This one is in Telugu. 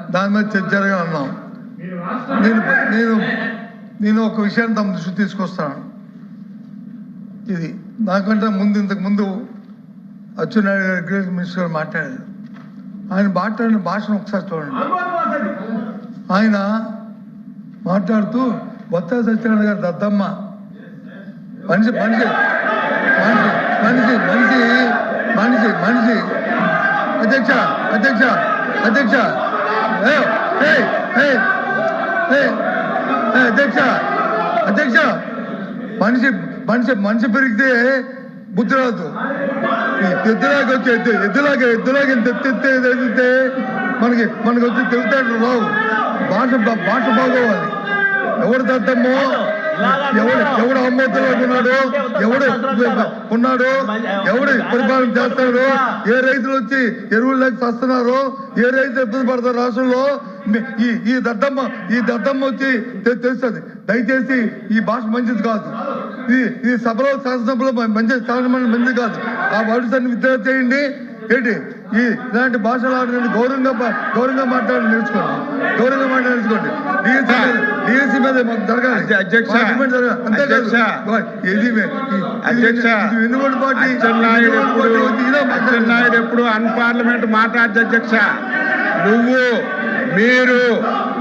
దాని మీద చర్చ జరగాలన్నాం. నేను ఒక విషయాన్ని తమ దృష్టి తీసుకొస్తాను. ఇది నాకంటే ఇంతకు ముందు అచ్చెన్నాయుడు గారు అగ్రికల్చర్ మినిస్టర్ గారు మాట్లాడారు. ఆయన మాట్లాడిన భాషను ఒకసారి చూడండి. ఆయన మాట్లాడుతూ బొత్స సత్యనారాయణ గారు దద్దమ్మ మనిషి మనిషి మనిషి మనిషి మనిషి మనిషి మనిషి అధ్యక్ష అధ్యక్ష అధ్యక్ష అధ్యక్ష అధ్యక్ష మనిషి మనిషి మనిషి పెరిగితే బుద్ధి రాదు. ఎద్దులాగా వచ్చి ఎద్దులాగా ఎత్తితే మనకి వచ్చి తెలుగుతాడు రావు. భాష బాగోవాలి. ఎవరు దద్దమ్మో, ఎవడు అమ్మోతులో ఉన్నాడు, ఎవడు పరిపాలన చేస్తాడు, ఏ రైతులు వచ్చి ఎరువులు లేక వస్తున్నారు, ఏ రైతులు ఇబ్బంది పడతారు రాష్ట్రంలో, ఈ దద్దమ్మ వచ్చి తెలుస్తుంది. దయచేసి ఈ భాష మంచిది కాదు. ఈ సభలో శాసనసభలో మంచిది కాదు. ఆ వర్డ్స్ విత్డ్రా చేయండి. ఏంటి ఇలాంటి భాషలు ఆడడానికి గౌరవంగా మాట్లాడి నేర్చుకోండి. డిఎస్సీ మీద జరగాలి. అచ్చెన్నాయుడు ఎప్పుడు అన్పార్లమెంట్ మాట్లాడదు అధ్యక్ష. మీరు